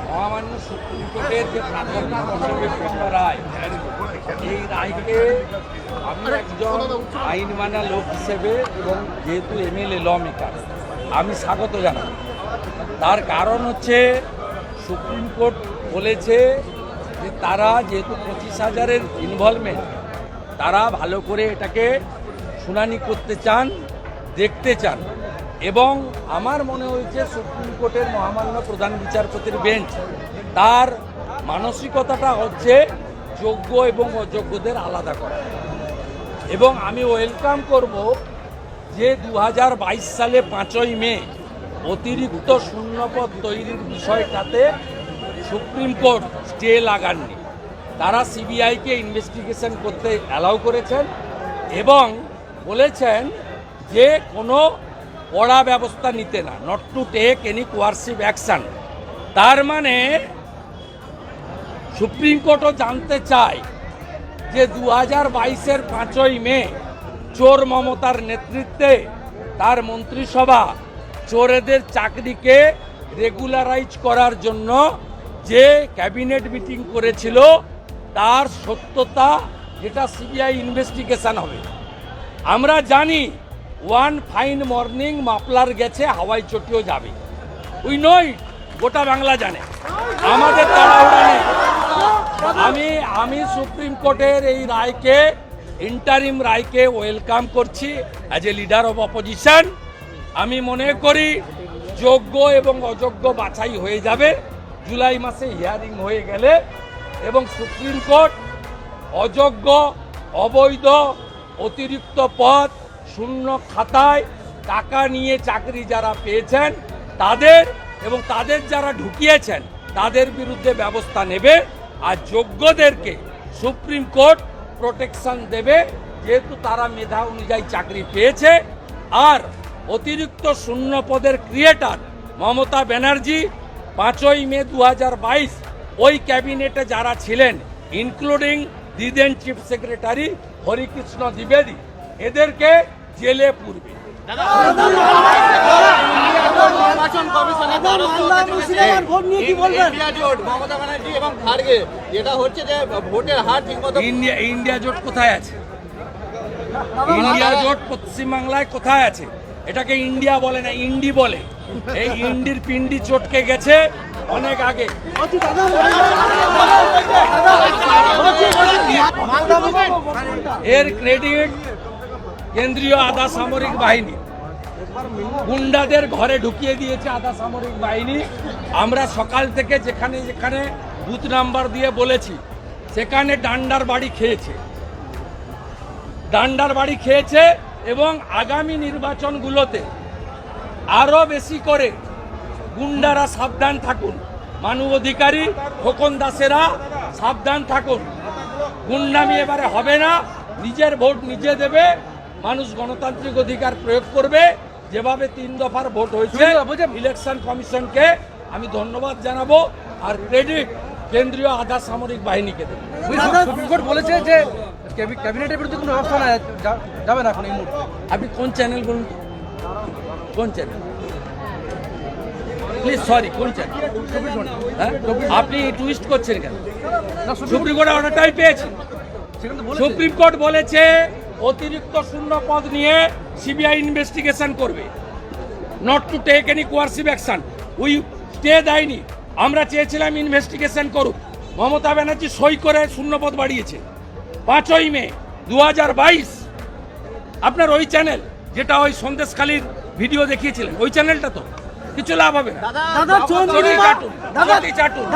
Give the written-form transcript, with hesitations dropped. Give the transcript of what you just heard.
মহামান্য সুপ্রিম কোর্টের যে প্রাক্তন রায়, এই রায়কে আমি একজন আইন মানা লোক হিসেবে এবং যেহেতু এমএলএ ল মেকার আমি স্বাগত জানাই। তার কারণ হচ্ছে সুপ্রিম কোর্ট বলেছে যে তারা যেহেতু 25,000-এর ইনভলভমেন্ট, তারা ভালো করে এটাকে শুনানি করতে চান, দেখতে চান। এবং আমার মনে হয়েছে সুপ্রিম কোর্টের মহামান্য প্রধান বিচারপতির বেঞ্চ তার মানসিকতাটা হচ্ছে যোগ্য এবং অযোগ্যদের আলাদা করা। এবং আমি ওয়েলকাম করব যে 2022 সালে 5ই মে অতিরিক্ত শূন্যপদ তৈরির বিষয়টাতে সুপ্রিম কোর্ট স্টে লাগাননি। তারা সিবিআইকে ইনভেস্টিগেশন করতে অ্যালাউ করেছেন এবং বলেছেন যে কোনো কড়া ব্যবস্থা নিতে না, not to take any coercive action. তার মানে সুপ্রিম কোর্টও জানতে চায় যে 2022-এর 5ই মে চোর মমতার নেতৃত্বে তার মন্ত্রিসভা চোরেদের চাকরিকে রেগুলারাইজ করার জন্য যে ক্যাবিনেট মিটিং করেছিল তার সত্যতা, যেটা সিবিআই ইনভেস্টিগেশন হবে। আমরা জানি ওয়ান ফাইন মর্নিং মাপলার গেছে, হাওয়াই চটিও যাবে। উই নো ইট, গোটা বাংলা জানে। আমাদের তাড়াহুড়া নেই। আমি সুপ্রিম কোর্টের এই রায়কে, ইন্টারিম রায়কে ওয়েলকাম করছি as a leader of opposition. আমি মনে করি যোগ্য এবং অযোগ্য বাছাই হয়ে যাবে জুলাই মাসে হিয়ারিং হয়ে গেলে, এবং সুপ্রিম কোর্ট অযোগ্য, অবৈধ, অতিরিক্ত পদ, শূন্য খাতায় টাকা নিয়ে চাকরি যারা পেয়েছেন তাদের এবং তাদের যারা ঢুকিয়েছেন তাদের বিরুদ্ধে ব্যবস্থা নেবে। আর যোগ্যদেরকে সুপ্রিম কোর্ট প্রোটেকশন দেবে, যেহেতু তারা মেধা অনুযায়ী চাকরি পেয়েছে। আর অতিরিক্ত শূন্য পদের ক্রিয়েটার মমতা ব্যানার্জি 5ই মে 2022 ওই ক্যাবিনেটে যারা ছিলেন, ইনক্লুডিং দিদেন চিফ সেক্রেটারি হরিকৃষ্ণ দ্বিবেদী, এদেরকে জেলে পুরবে। ইন্ডিয়া জোট কোথায় আছে? ইন্ডিয়া জোট পশ্চিমবাংলায় কোথায় আছে? এটাকে ইন্ডিয়া বলে না, ইন্ডি বলে। এই ইন্ডির পিন্ডি চটকে গেছে অনেক আগে। এর ক্রেডিট কেন্দ্রীয় আধা সামরিক বাহিনী, গুন্ডাদের ঘরে ঢুকিয়ে দিয়েছে আধা সামরিক বাহিনী। আমরা সকাল থেকে যেখানে যেখানে বুথ নাম্বার দিয়ে বলেছি সেখানে ডান্ডার বাড়ি খেয়েছে এবং আগামী নির্বাচনগুলোতে আরো বেশি করে গুন্ডারা সাবধান থাকুন, মানব অধিকারী খোকন দাসেরা সাবধান থাকুন। গুন্ডামি এবারে হবে না, নিজের ভোট নিজে দেবে, মানুষ গণতান্ত্রিক অধিকার প্রয়োগ করবে। যেভাবে 3 দফার ভোট হয়েছে, ইলেকশন কমিশনকে আমি ধন্যবাদ জানাবো, আর ক্রেডিট কেন্দ্রীয় আধা সামরিক বাহিনীকে দেবে। সুপ্রিম কোর্ট বলেছে যে ক্যাবিনেটের বিরুদ্ধে কোনো ব্যবস্থা যাবে না এখন এই মুহূর্তে। আপনি কোন চ্যানেল বলুন? কোন চ্যানেল? প্লিজ, সরি, কোন চ্যানেল? হ্যাঁ, আপনি টুইস্ট করছেন কেন? সুপ্রিম কোর্ট অর্ডারটাই পেয়েছে। সুপ্রিম কোর্ট বলেছে অতিরিক্ত শূন্য পদ নিয়ে সিবিআই ইনভেস্টিগেশন করবে, not to take any coercive action. We stay দেয়নি, আমরা চেয়েছিলাম ইনভেস্টিগেশন করুক। মমতা ব্যানার্জি সই করে শূন্যপদ বাড়িয়েছে 5ই মে 2022। আপনার ওই চ্যানেল যেটা ওই সন্দেশখালীর ভিডিও দেখিয়েছিলেন, ওই চ্যানেলটা তো কিছু লাভ হবে না। চাটুন